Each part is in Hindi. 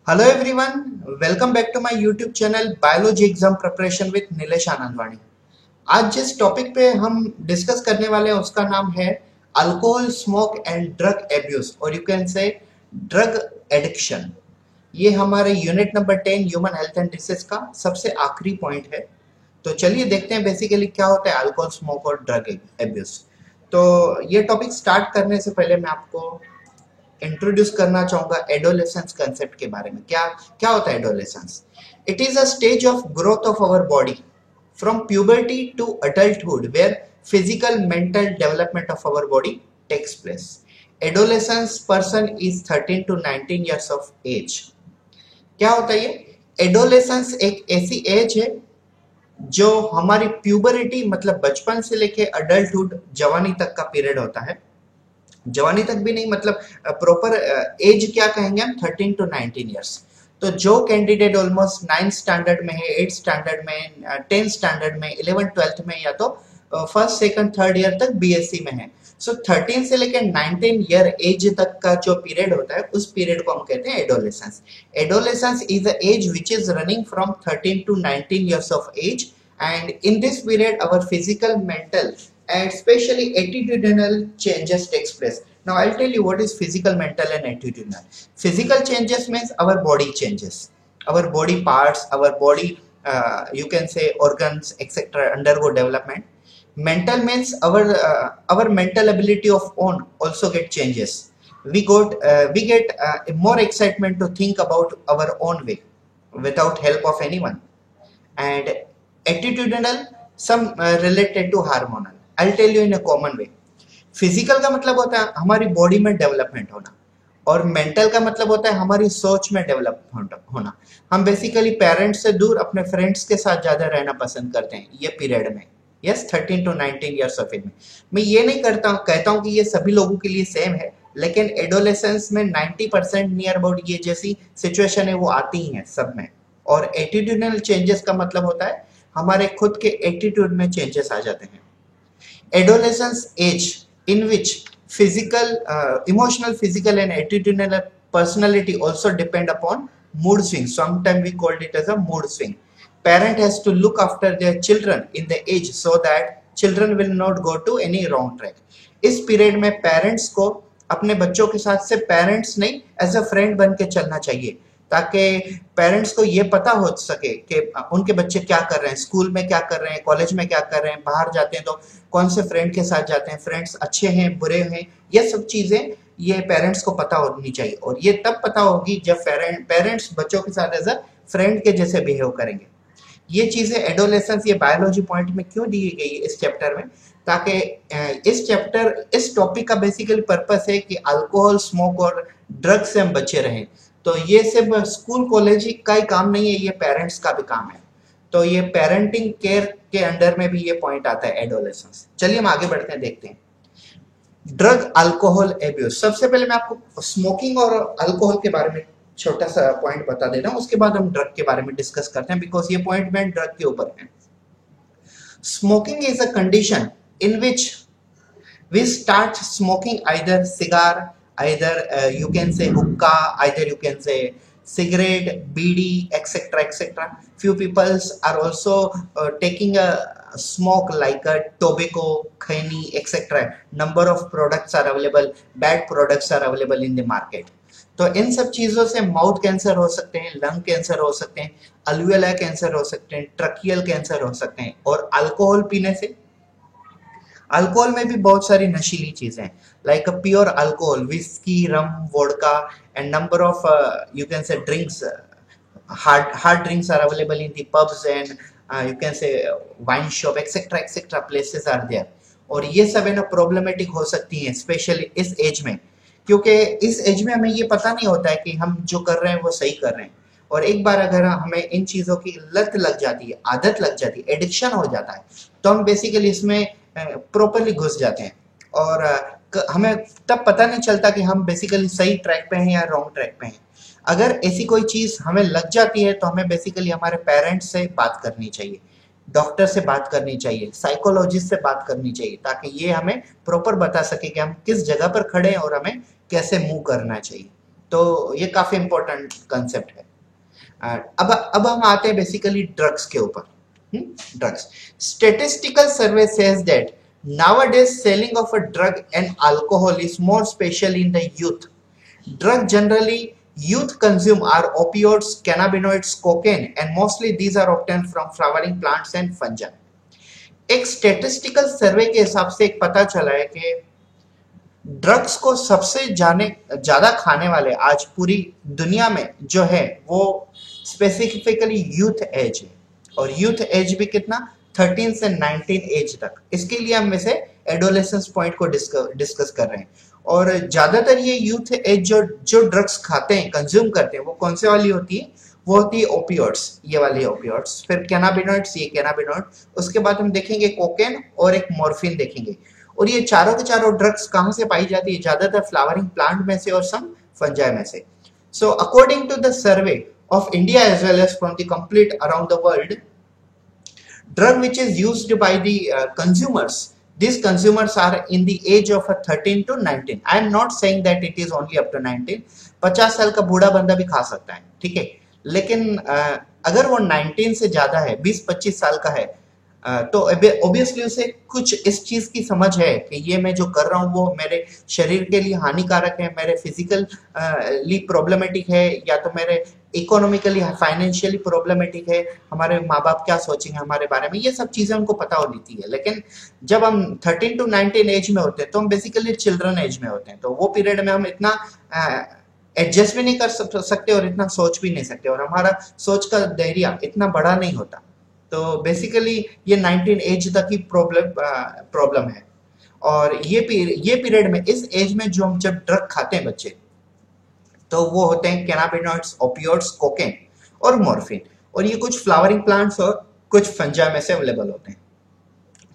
Hello everyone, welcome back to my YouTube channel biology exam preparation with Nilesh Anandwani. आज जिस टॉपिक पे हम डिस्कस करने वाले हैं उसका नाम है alcohol, smoke and drug abuse और you can say drug addiction. ये हमारे unit number 10 human health and disease का सबसे आखिरी पॉइंट है। तो चलिए देखते हैं बेसिकली क्या होता है अल्कोहल, स्मोक और ड्रग एब्यूज। तो ये टॉपिक स्टार्ट करने से पहले मैं आपको इंट्रोड्यूस करना चाहूंगा एडोलेसेंस कंसेप्ट के बारे में। क्या क्या होता है adolescence? It is a stage of growth of our body from puberty to adulthood where physical mental development of our body takes place. Adolescence person is 13 to 19 years of age. क्या होता है ये एडोलेसेंस? एक ऐसी एज है जो हमारी प्यूबरिटी मतलब बचपन से लेके अडल्टहुड जवानी तक का पीरियड होता है। जवानी तक भी नहीं, मतलब प्रॉपर एज क्या कहेंगे हम, 13 to 19 years। तो जो कैंडिडेट ऑलमोस्ट 9th स्टैंडर्ड में है, 8th स्टैंडर्ड में, 10th स्टैंडर्ड में, 11th 12th में, या तो फर्स्ट सेकंड थर्ड ईयर तक बीएससी में है, सो 13 से लेकर 19 ईयर एज तक का जो पीरियड होता है उस पीरियड को हम कहते हैं adolescence. Adolescence is a age which is running from 13 to 19 years of age, and in this period our physical, mental and especially attitudinal changes takes place. Now I'll tell you what is physical, mental and attitudinal. Physical changes means our body changes, our body parts, our body you can say organs etc undergo development. Mental means our mental ability of own also get changes. We get more excitement to think about our own way without help of anyone. And attitudinal, some related to hormonal. I'll tell you in a common way. Physical का मतलब होता है हमारी बॉडी में डेवलपमेंट होना, और मेंटल का मतलब होता है हमारी सोच में डेवलप होना। हम बेसिकली पेरेंट्स से दूर अपने फ्रेंड्स के साथ ज्यादा रहना पसंद करते हैं ये पीरियड में। Yes, 13 to 19 years of age में। मैं ये नहीं कहता हूँ कि ये सभी लोगों के लिए सेम है, लेकिन एडोलेसेंस में 90% नियर अबाउट ये जैसी सिचुएशन है वो आती ही है सब में। और एटीट्यूडनल चेंजेस का मतलब होता है हमारे खुद के एटीट्यूड में चेंजेस आ जाते हैं। Adolescence age in which physical, emotional, physical and attitudinal personality also depend upon mood swings. Sometimes we called it as a mood swing. Parent has to look after their children in the age so that children will not go to any wrong track. इस पीरियड में पेरेंट्स को अपने बच्चों के साथ से पेरेंट्स नहीं एज अ फ्रेंड बन के चलना चाहिए, ताकि पेरेंट्स को ये पता हो सके कि उनके बच्चे क्या कर रहे हैं, स्कूल में क्या कर रहे हैं, कॉलेज में क्या कर रहे हैं, बाहर जाते हैं तो कौन से फ्रेंड के साथ जाते हैं, फ्रेंड्स अच्छे हैं बुरे हैं, ये सब चीजें ये पेरेंट्स को पता होनी चाहिए। और ये तब पता होगी जब पेरेंट्स बच्चों के साथ एज अ फ्रेंड के जैसे बिहेव करेंगे। ये चीजें एडोलेसेंस ये बायोलॉजी पॉइंट में क्यों दी गई है इस चैप्टर में, ताकि इस टॉपिक का बेसिकली पर्पस है कि अल्कोहल, स्मोक और ड्रग से हम बचे रहें। तो ये सिर्फ स्कूल कॉलेज का ही काम नहीं है, ये पेरेंट्स का भी काम है। तो ये पेरेंटिंग केयर के अंडर में भी ये पॉइंट आता है एडोलेसेंस। चलिए हम आगे बढ़ते हैं, देखते हैं ड्रग अल्कोहल एब्यूज। सबसे पहले मैं आपको स्मोकिंग और अल्कोहल के बारे में छोटा सा पॉइंट बता देता हूँ, उसके बाद हम ड्रग के बारे में डिस्कस करते हैं, बिकॉज ये पॉइंट में ड्रग के ऊपर है। Smoking is a condition in which we start smoking either cigar, either you can say hookah, either you can say cigarette, bidi, etc etc. Few peoples are also taking a smoke like a tobacco, khaini, etc. Number of products are available, bad products are available in the market. तो इन सब चीजों से माउथ कैंसर हो सकते हैं, लंग कैंसर हो सकते हैं, अल्वियोला कैंसर हो सकते हैं, ट्रकियल कैंसर हो सकते हैं। और अल्कोहल पीने से, अल्कोहल में भी बहुत सारी नशीली चीजें हैं, like pure alcohol, whisky, rum, vodka and number of you can से drinks, hard drinks are available in the pubs and you can say wine shop etc places are there। और ये सब है ना प्रॉब्लमेटिक हो सकती हैं स्पेशली इस एज में, क्योंकि इस एज में हमें ये पता नहीं होता है कि हम जो कर रहे हैं वो सही कर रहे हैं। और एक बार अगर हमें इन चीजों की लत लग जाती है, आदत लग जाती है, एडिक्शन हो जाता है, तो हम बेसिकली इसमें प्रॉपरली घुस जाते हैं। और हमें तब पता नहीं चलता कि हम बेसिकली सही ट्रैक पे हैं या रॉन्ग ट्रैक पे हैं। अगर ऐसी कोई चीज हमें लग जाती है तो हमें बेसिकली हमारे पेरेंट्स से बात करनी चाहिए, डॉक्टर से बात करनी चाहिए, साइकोलॉजिस्ट से बात करनी चाहिए, ताकि ये हमें प्रॉपर बता सके कि हम किस जगह पर खड़े हैं और हमें कैसे मूव करना चाहिए। तो ये काफी इंपॉर्टेंट कंसेप्ट है। अब हम आते हैं बेसिकली ड्रग्स के ऊपर। Drugs statistical survey says that nowadays selling of a drug and alcohol is more special in the youth. Drug generally youth consume are opioids, cannabinoids, cocaine, and mostly these are obtained from flowering plants and fungi. एक स्टेटिस्टिकल सर्वे के हिसाब से एक पता चला है कि ड्रग्स को सबसे ज्यादा खाने वाले आज पूरी दुनिया में जो है वो स्पेसिफिकली यूथ एज है। और यूथ एज भी कितना, 13 से 19 एज तक। इसके लिए हम वैसे एडोलेसेंस पॉइंट को डिस्कस कर रहे हैं। और ज्यादातर ये यूथ एज जो ड्रग्स खाते हैं, कंज्यूम करते हैं, वो कौन से वाली होती है? वो होती है ओपियोइड्स, ये वाली ओपियोइड्स। फिर कैनाबिनॉइड्स, ये कैनाबिनॉइड। उसके बाद हम देखेंगे कोकेन और एक मॉर्फिन देखेंगे। और ये चारों के चारों ड्रग्स कहाँ से पाई जाती है? ज्यादातर फ्लावरिंग प्लांट में से और सम फंजाई में से। So according to the survey of India as well as from the complete around the world, drug which is used by the consumers, these consumers are in the age of 13 to 19. I am not saying that it is only up to 19. 50 साल का बूढ़ा बंदा भी खा सकता है, ठीक है। लेकिन अगर वो 19 से ज्यादा है, 20-25 साल का है, तो ऑब्वियसली उसे कुछ इस चीज की समझ है कि ये मैं जो कर रहा हूँ वो मेरे शरीर के लिए हानिकारक है, मेरे फिजिकली प्रॉब्लमेटिक है, या तो मेरे इकोनॉमिकली फाइनेंशियली प्रॉब्लमेटिक है, हमारे माँ बाप क्या सोचेंगे हमारे बारे में, ये सब चीजें उनको पता होती है। लेकिन जब हम 13 to 19 एज में होते हैं तो हम बेसिकली चिल्ड्रन एज में होते हैं। तो वो पीरियड में हम इतना एडजस्ट भी नहीं कर सकते और इतना सोच भी नहीं सकते, और हमारा सोच का दायरा इतना बड़ा नहीं होता। तो बेसिकली ये 19 एज तक ही प्रॉब्लम है। और ये पीरियड में, इस एज में जो हम जब ड्रग खाते हैं बच्चे, तो वो होते हैं कैनाबिनॉइड्स, ओपियोइड्स, कोकेन और मॉर्फिन। और ये कुछ फ्लावरिंग प्लांट्स और कुछ फंजा में से अवेलेबल होते हैं।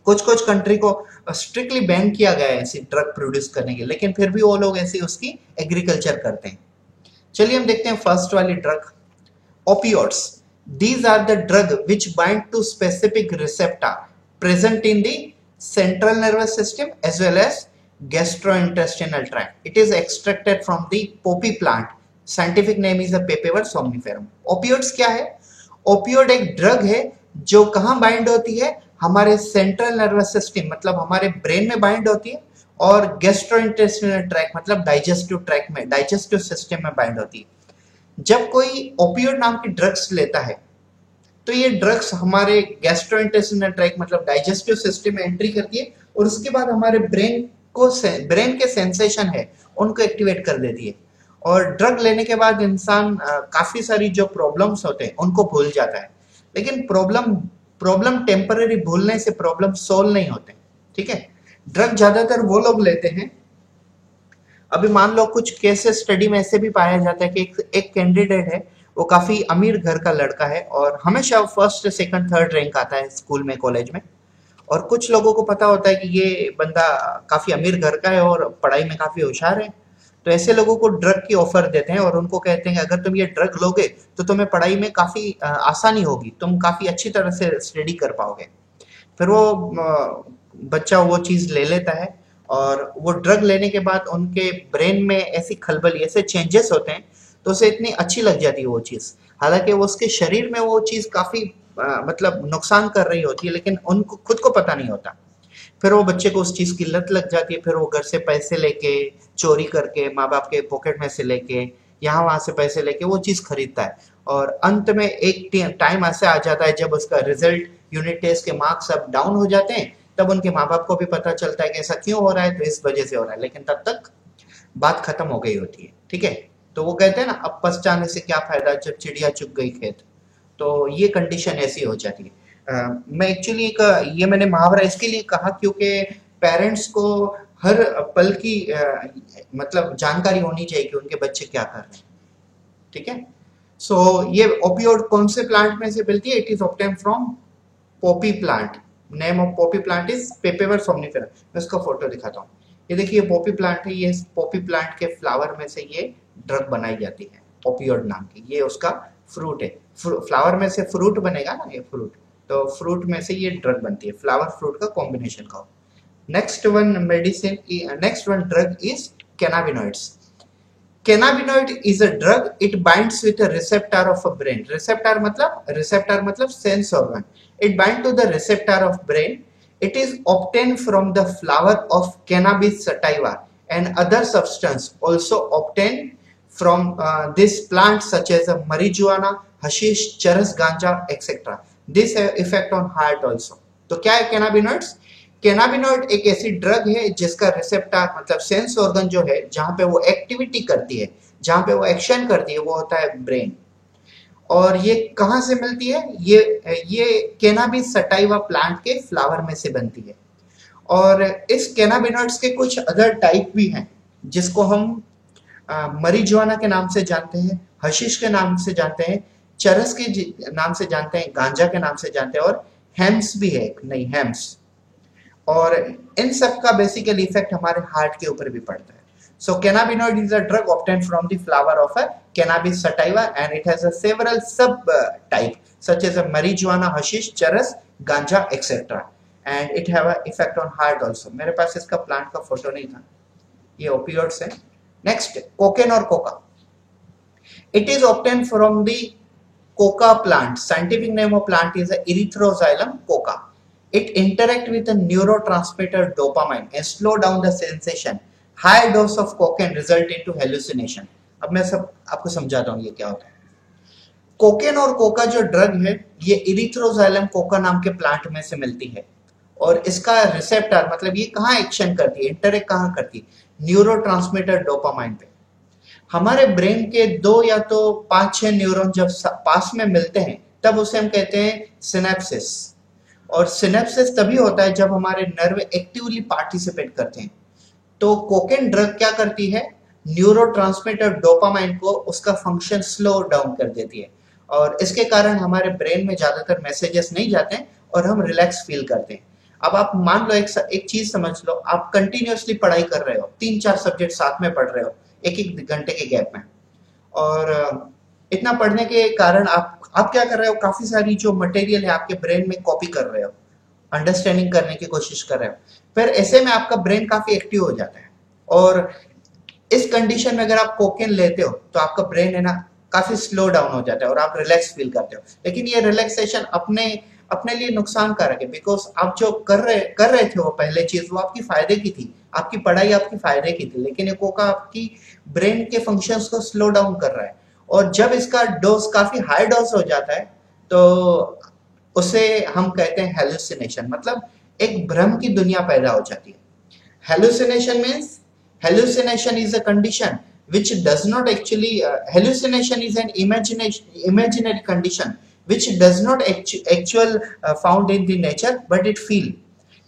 कुछ कंट्री को स्ट्रिक्टली बैन किया गया है ऐसी ड्रग प्रोड्यूस करने के, लेकिन फिर भी वो लोग ऐसी उसकी एग्रीकल्चर करते हैं। चलिए हम देखते हैं फर्स्ट वाली drug, opioids. These are the drug which bind to specific receptor present in the central nervous system as well as gastrointestinal tract. It is extracted from the poppy plant. Scientific name is the Papaver somniferum. Opioids क्या है? Opioid एक ड्रग है जो कहाँ बाइंड होती है? हमारे सेंट्रल नर्वस सिस्टम मतलब हमारे ब्रेन में बाइंड होती है, और गैस्ट्रोइंटेस्टिनल ट्रैक्ट मतलब डाइजेस्टिव ट्रैक्ट में, डाइजेस्टिव सिस्टम में बाइंड होती है। जब कोई ओपियोइड नाम की ड्रग्स लेता है तो ये ड्रग्स हमारे गैस्ट्रोइंटेस्टिनल ट्रैक्ट मतलब डाइजेस्टिव सिस्टम में एंट्री करती है, और उसके बाद हमारे ब्रेन के सेंसेशन है उनको एक्टिवेट कर देती है। और ड्रग लेने के बाद इंसान काफी सारी जो प्रॉब्लम्स होते हैं उनको भूल जाता है। लेकिन प्रॉब्लम टेम्पररी, भूलने से प्रॉब्लम सोल्व नहीं होते, ठीक है। ड्रग ज्यादातर वो लोग लेते हैं, अभी मान लो कुछ केसेस स्टडी में ऐसे भी पाया जाता है कि एक कैंडिडेट है, वो काफी अमीर घर का लड़का है और हमेशा फर्स्ट सेकंड थर्ड रैंक आता है स्कूल में, कॉलेज में। और कुछ लोगों को पता होता है कि ये बंदा काफी अमीर घर का है और पढ़ाई में काफी होशियार है, तो ऐसे लोगों को ड्रग की ऑफर देते हैं और उनको कहते हैं अगर तुम ये ड्रग लोगे तो तुम्हें पढ़ाई में काफी आसानी होगी, तुम काफी अच्छी तरह से स्टडी कर पाओगे। फिर वो बच्चा वो चीज ले लेता है, और वो ड्रग लेने के बाद उनके ब्रेन में ऐसी खलबली, ऐसे चेंजेस होते हैं, तो उसे इतनी अच्छी लग जाती है वो चीज। हालांकि वो उसके शरीर में वो चीज काफी मतलब नुकसान कर रही होती है, लेकिन उनको खुद को पता नहीं होता। फिर वो बच्चे को उस चीज की लत लग जाती है, फिर वो घर से पैसे लेके, चोरी करके, माँ बाप के पॉकेट में से लेके, यहाँ वहां से पैसे लेके वो चीज खरीदता है। और अंत में एक टाइम ऐसे आ जाता है जब उसका रिजल्ट, यूनिट टेस्ट के मार्क्स सब डाउन हो जाते हैं, तब उनके माँ बाप को भी पता चलता है कि ऐसा क्यों हो रहा है, तो इस वजह से हो रहा है। लेकिन तब तक बात खत्म हो गई होती है, ठीक है। तो वो कहते हैं ना, अब पछताने से क्या फायदा जब चिड़िया चुग गई खेत। तो ये कंडीशन ऐसी हो जाती है। मैं एक्चुअली ये मैंने मुहावरा इसके लिए कहा क्योंकि पेरेंट्स को हर पल की मतलब जानकारी होनी चाहिए कि उनके बच्चे क्या कर रहे हैं, ठीक है। सो ये ओपियोइड कौन से प्लांट में से मिलती है? It is obtain from Poppy plant. Name of Poppy plant is पेपेवर सोमनिफेरम। मैं इसका फोटो दिखाता हूँ। ये देखिए पॉपी प्लांट है, ये पॉपी प्लांट के फ्लावर में से ये ड्रग बनाई जाती है ओपियोइड नाम की। ये उसका फ्रूट है, फ्लावर में से फ्रूट बनेगा ना, ये फ्रूट, तो फ्रूट में से ये ड्रग बनती है, फ्लावर फ्रूट का कॉम्बिनेशन का। Next one drug is cannabinoids. Cannabinoid is a drug. It binds with a receptor of a brain. Receptor मतलब sense organ. It binds to the receptor of brain. It is obtained from the flower of cannabis sativa and other substance also obtained from this plant such as marijuana, hashish, charas, ganja, etc. This have effect on heart also. तो क्या है cannabinoids? कैनाबिनॉइड एक ऐसी ड्रग है जिसका रिसेप्टर मतलब सेंस ऑर्गन जो है जहां पे वो एक्टिविटी करती है, जहां पे वो एक्शन करती है, वो होता है ब्रेन। और ये कहां से मिलती है? ये कैनाबिस सटाइवा प्लांट के फ्लावर में से बनती है। और इस कैनाबिनॉइड्स के कुछ अदर टाइप भी हैं जिसको हम मरीजुआना के नाम से जानते हैं, हशीश के नाम से जानते हैं, चरस के नाम से जानते हैं, गांजा के नाम से जानते हैं, और हेम्स भी है, नहीं हेम्स। और इन सब का बेसिकली इफेक्ट हमारे हार्ट के ऊपर भी पड़ता है। So cannabinoid is a drug obtained from the flower of a cannabis sativa and it has a several sub type such as a marijuana, hashish, charas, ganja etcetera, and it have a effect on heart also. मेरे पास इसका प्लांट का फोटो नहीं था, ये ओपियोइड्स है। नेक्स्ट, कोकेन और Coca. It is obtained from the Coca plant. Scientific name of plant is Erythroxylum coca. It interact with the neurotransmitter dopamine and slow down the sensation. High dose of cocaine result into hallucination. अब मैं सब आपको समझाता हूँ ये क्या होता है। कोकेन और कोका जो ड्रग है ये इरिथ्रोजाइलम कोका नाम के प्लांट में से मिलती है, और इसका रिसेप्टर मतलब ये कहाँ एक्शन करती है, इंटरेक्ट कहाँ करती है? न्यूरोट्रांसमीटर डोपामाइन पे। हमारे ब्रेन के 2 या तो 5-6 न्यूरॉन जब पास में मिलते हैं तब उसे हम कहते हैं सिनेप्सिस। और सिनेप्सिस तभी होता है जब हमारे नर्व एक्टिवली पार्टिसिपेट करते हैं। तो कोकेन ड्रग क्या करती है? न्यूरोट्रांसमीटर डोपामाइन को उसका फंक्शन स्लो डाउन कर देती है, और इसके कारण हमारे ब्रेन में ज्यादातर मैसेजेस नहीं जाते हैं और हम रिलैक्स फील करते हैं। अब आप मान लो एक चीज समझ लो, आप कंटिन्यूअसली पढ़ाई कर रहे हो, 3-4 सब्जेक्ट साथ में पढ़ रहे हो एक घंटे के गैप में, और इतना पढ़ने के कारण आप क्या कर रहे हो? काफी सारी जो मटेरियल है आपके ब्रेन में कॉपी कर रहे हो, अंडरस्टैंडिंग करने की कोशिश कर रहे हो। फिर ऐसे में आपका ब्रेन काफी एक्टिव हो जाता है, और इस कंडीशन में अगर आप कोकेन लेते हो तो आपका ब्रेन है ना काफी स्लो डाउन हो जाता है और आप रिलैक्स फील करते हो। लेकिन ये रिलैक्सेशन अपने लिए नुकसानकारक है, बिकॉज आप जो कर रहे थे वो पहले चीज वो आपकी फायदे की थी, आपकी पढ़ाई आपकी फायदे की थी, लेकिन ये कोका आपकी ब्रेन के फंक्शंस को स्लो डाउन कर रहा है। और जब इसका डोज काफी हाई डोज हो जाता है तो उसे हम कहते हैं हेलुसिनेशन, मतलब एक भ्रम की दुनिया पैदा हो जाती है। Hallucination means hallucination is a condition which does not actually hallucination is an imaginary condition which does not actual found in the nature but it feel.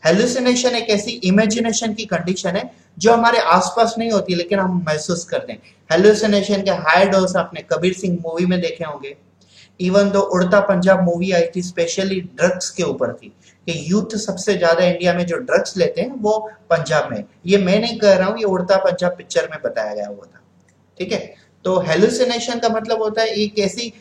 hallucination एक ऐसी imagination की condition है जो हमारे आसपास नहीं होती लेकिन हम महसूस करते हैं। hallucination के हाई डोज आपने कबीर सिंह मूवी में देखे होंगे, इवन दो उड़ता पंजाब मूवी आई थी स्पेशली ड्रग्स के ऊपर थी कि यूथ सबसे ज्यादा इंडिया में जो ड्रग्स लेते हैं वो पंजाब में। ये मैं नहीं कह रहा हूँ, ये उड़ता पंजाब पिक्चर में बताया गया हुआ था, ठीक है। तो हेलुसिनेशन का मतलब होता है एक ऐसी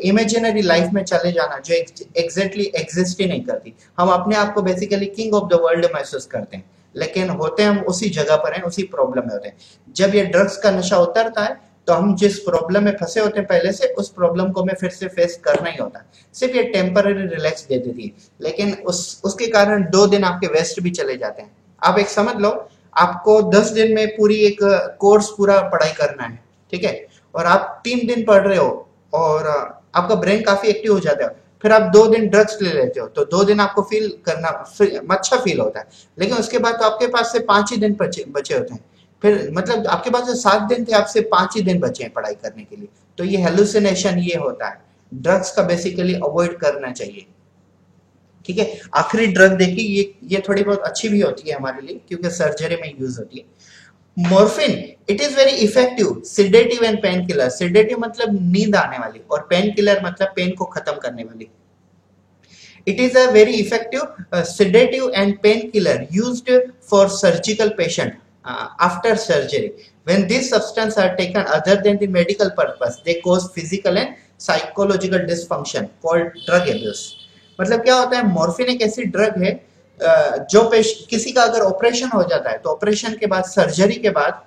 इमेजिनरी लाइफ में चले जाना जो एग्जैक्टली एग्जिस्ट ही नहीं करती। हम अपने आप को basically king of the world महसूस करते हैं, लेकिन होते हम उसी जगह पर हैं, उसी प्रॉब्लम में होते हैं। जब ये ड्रग्स का नशा उतरता है तो हम जिस प्रॉब्लम में फंसे होते हैं पहले से, उस प्रॉब्लम को हमें फिर से फेस करना ही होता है। सिर्फ ये टेम्पररी रिलैक्स दे देती है, लेकिन उसके कारण 2 दिन आपके वेस्ट भी चले जाते हैं। आप एक समझ लो, आपको 10 दिन में पूरी एक कोर्स पूरा पढ़ाई करना है, ठीक है, और आप 3 दिन पढ़ रहे हो और आपका ब्रेन काफी एक्टिव हो जाता है, फिर आप 2 दिन ड्रग्स ले लेते हो तो 2 दिन आपको फील करना अच्छा फील होता है, लेकिन उसके बाद तो आपके पास से 5 ही दिन बचे होते हैं। फिर मतलब आपके पास जो 7 दिन थे आपसे 5 ही दिन बचे हैं पढ़ाई करने के लिए। तो ये हेलुसिनेशन ये होता है, ड्रग्स का बेसिकली अवॉइड करना चाहिए, ठीक है। आखिरी ड्रग देखी, ये थोड़ी बहुत अच्छी भी होती है हमारे लिए क्योंकि सर्जरी में यूज होती है। Morphine, it is very effective sedative and pain killer. Sedative मतलब नींद आने वाली और पेन किलर मतलब पेन को खत्म करने वाली। It is a very effective sedative and painkiller used for surgical patient after surgery. When these substances are taken other than the medical purpose, they cause physical and psychological dysfunction called drug abuse. मतलब क्या होता है? मॉर्फिन एक ऐसी ड्रग है जो किसी का अगर ऑपरेशन हो जाता है तो ऑपरेशन के बाद, सर्जरी के बाद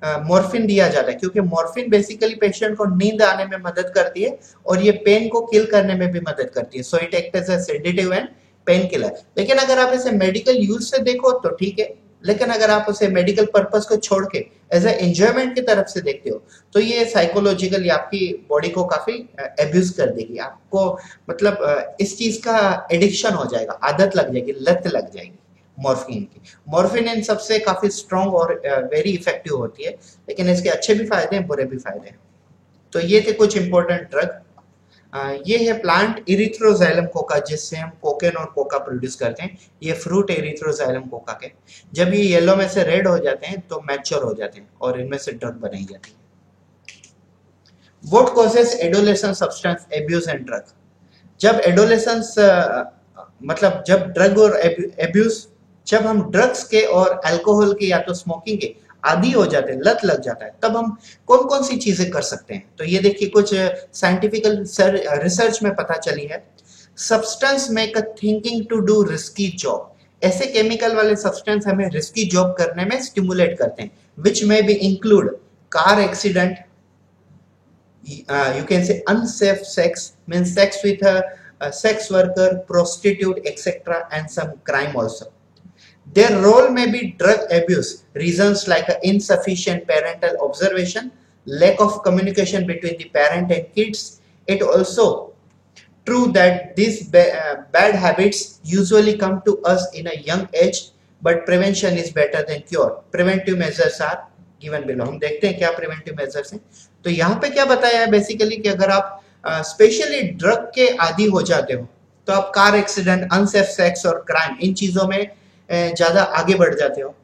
मॉर्फिन दिया जाता है, क्योंकि मॉर्फिन बेसिकली पेशेंट को नींद आने में मदद करती है और ये पेन को किल करने में भी मदद करती है। So it act as a sedative and pain killer. लेकिन अगर आप इसे मेडिकल यूज से देखो तो ठीक है, लेकिन अगर आप उसे मेडिकल पर्पस को छोड़ के एज ए एंजॉयमेंट की तरफ से देखते हो तो ये साइकोलॉजिकली आपकी बॉडी को काफी एब्यूज कर देगी। आपको मतलब इस चीज का एडिक्शन हो जाएगा, आदत लग जाएगी, लत लग जाएगी मॉर्फिन की। मॉर्फिन इन सबसे काफी स्ट्रॉन्ग और वेरी इफेक्टिव होती है, लेकिन इसके अच्छे भी फायदे हैं, बुरे भी फायदे हैं। तो ये थे कुछ इंपॉर्टेंट ड्रग। ये है प्लांट इरिथ्रोजाइलम कोका, जिससे हम कोकेन और कोका प्रोड्यूस करते हैं। ये फ्रूट इरिथ्रोजाइलम कोका के जब ये येलो में से रेड हो जाते हैं तो मैच्योर हो जाते हैं और इनमें से ड्रग बनाई जाती है। What causes adolescent substance abuse and drug? जब एडोलेसेंस मतलब जब ड्रग और एब्यूज, जब हम ड्रग्स के और अल्कोहल के या तो स्मोकिंग के आदी हो जाते हैं, लत लग जाता है, तब हम कौन कौन सी चीजें कर सकते हैं। तो ये देखिए कुछ साइंटिफिक रिसर्च में पता चली है। Substance make a thinking to do risky job. ऐसे केमिकल वाले सब्सटेंस हमें रिस्की जॉब करने में स्टिमुलेट करते हैं, विच में be include car accident, you can say unsafe sex, means sex with a sex worker, prostitute, etc., and some crime also. Their role may be drug abuse, reasons like insufficient parental observation, lack of communication between the parent and kids. It also true that these bad habits usually come to us in a young age, but prevention is better than cure. Preventive measures are given below. हम देखते हैं क्या प्रिवेंटिव मेजर्स हैं। तो यहाँ पे क्या बताया है बेसिकली कि अगर आप स्पेशली ड्रग के आदी हो जाते हो तो आप कार एक्सीडेंट, अनसेफ सेक्स और क्राइम, इन चीजों में ज्यादा आगे बढ़ जाते हो।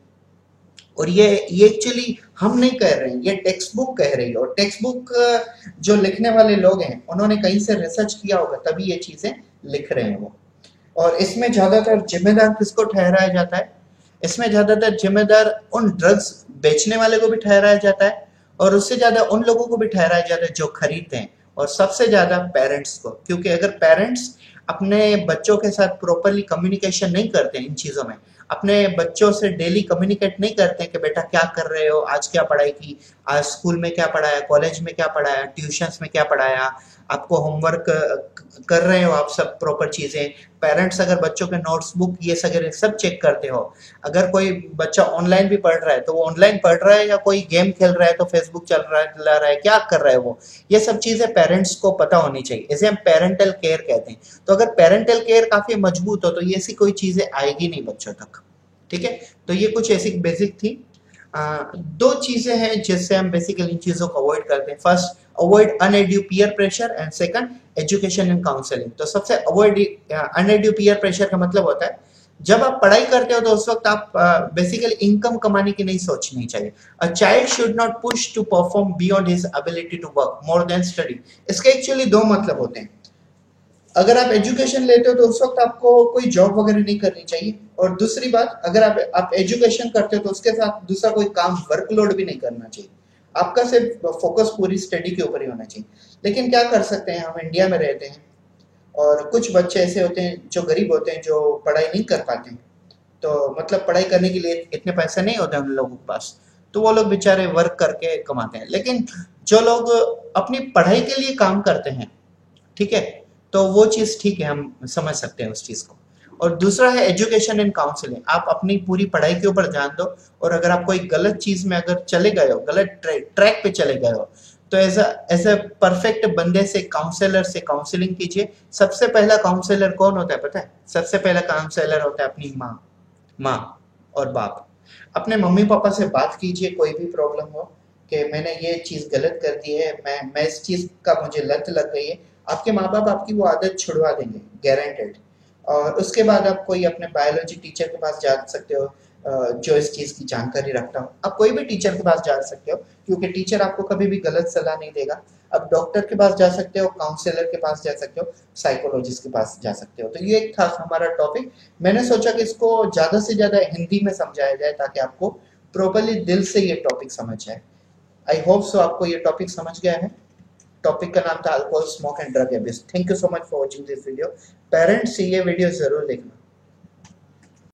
और ये एक्चुअली हम नहीं कह रहे हैं, ये टेक्स्ट बुक कह रही है। और टेक्स्ट बुक जो लिखने वाले लोग हैं उन्होंने कहीं से रिसर्च किया होगा, तभी ये चीजें लिख रहे हैं वो। और इसमें ज्यादातर जिम्मेदार किसको ठहराया जाता है? इसमें ज्यादातर जिम्मेदार उन ड्रग्स बेचने वाले को भी ठहराया जाता है और उससे ज्यादा उन लोगों को भी ठहराया जाता है जो खरीदते हैं, और सबसे ज्यादा पेरेंट्स को। क्योंकि अगर पेरेंट्स अपने बच्चों के साथ प्रॉपरली कम्युनिकेशन नहीं करते इन चीजों में, अपने बच्चों से डेली कम्युनिकेट नहीं करते कि बेटा क्या कर रहे हो, आज क्या पढ़ाई की, आज स्कूल में क्या पढ़ाया, कॉलेज में क्या पढ़ाया, ट्यूशंस में क्या पढ़ाया, आपको होमवर्क कर रहे हो आप सब प्रॉपर चीजें। पेरेंट्स अगर बच्चों के नोट्स बुक ये सब चेक करते हो। अगर कोई बच्चा ऑनलाइन भी पढ़ रहा है तो वो ऑनलाइन पढ़ रहा है या कोई गेम खेल रहा है तो फेसबुक चला रहा है, क्या कर रहा है वो, ये सब चीजें पेरेंट्स को पता होनी चाहिए। इसे हम पेरेंटल केयर कहते हैं। तो अगर पेरेंटल केयर काफी मजबूत हो तो ये ऐसी कोई चीजें आएगी नहीं बच्चों तक। ठीक है, तो ये कुछ ऐसी बेसिक थी। दो चीजें हैं जिससे हम बेसिकली इन चीजों को अवॉइड करते हैं। First, avoid undue peer pressure, and second, education and counselling. तो सबसे अवॉइड अनएड्यू पीयर प्रेशर का मतलब होता है जब आप पढ़ाई करते हो तो उस वक्त आप बेसिकली इनकम कमाने की नहीं सोचनी चाहिए। A child should not push to perform beyond his ability to work more than study. इसके एक्चुअली दो मतलब होते हैं। अगर आप एजुकेशन लेते हो तो उस वक्त आपको कोई जॉब वगैरह नहीं करनी चाहिए, और दूसरी बात, अगर आप एजुकेशन करते हो तो उसके साथ दूसरा कोई काम, वर्कलोड भी नहीं करना चाहिए। आपका सिर्फ फोकस पूरी स्टडी के ऊपर ही होना चाहिए। लेकिन क्या कर सकते हैं, हम इंडिया में रहते हैं और कुछ बच्चे ऐसे होते हैं जो गरीब होते हैं, जो पढ़ाई नहीं कर पाते हैं। तो मतलब पढ़ाई करने के लिए इतने पैसे नहीं होते उन लोगों के पास, तो वो लोग बेचारे वर्क करके कमाते हैं। लेकिन जो लोग अपनी पढ़ाई के लिए काम करते हैं, ठीक है, तो वो चीज ठीक है, हम समझ सकते हैं उस चीज को। और दूसरा है एजुकेशन एंड काउंसलिंग। आप अपनी पूरी पढ़ाई के ऊपर ध्यान दो, और अगर आप कोई गलत चीज में अगर चले गए हो, गलत ट्रैक पे चले गए हो, तो एज अ परफेक्ट बंदे से, काउंसलर से काउंसलिंग कीजिए। सबसे पहला काउंसलर कौन होता है पता है? सबसे पहला काउंसलर होता है अपनी माँ और बाप। अपने मम्मी पापा से बात कीजिए, कोई भी प्रॉब्लम हो कि मैंने ये चीज गलत कर दी है, मैं इस चीज का मुझे लत लग गई है। आपके माँ बाप आपकी वो आदत छुड़वा देंगे, गारंटेड। और उसके बाद आप कोई अपने बायोलॉजी टीचर के पास जा सकते हो जो इस चीज की जानकारी रखता हो। आप कोई भी टीचर के पास जा सकते हो, क्योंकि टीचर आपको कभी भी गलत सलाह नहीं देगा। आप डॉक्टर के पास जा सकते हो, काउंसलर के पास जा सकते हो, साइकोलॉजिस्ट के पास जा सकते हो। तो ये एक था हमारा टॉपिक। मैंने सोचा कि इसको ज्यादा से ज्यादा हिंदी में समझाया जाए ताकि आपको प्रॉपरली दिल से ये टॉपिक समझ जाए। आई होप सो आपको ये टॉपिक समझ गया है। टॉपिक का नाम था alcohol, smoke and drug abuse. Thank you so much for watching this video. Parents ये वीडियो जरूर देखना।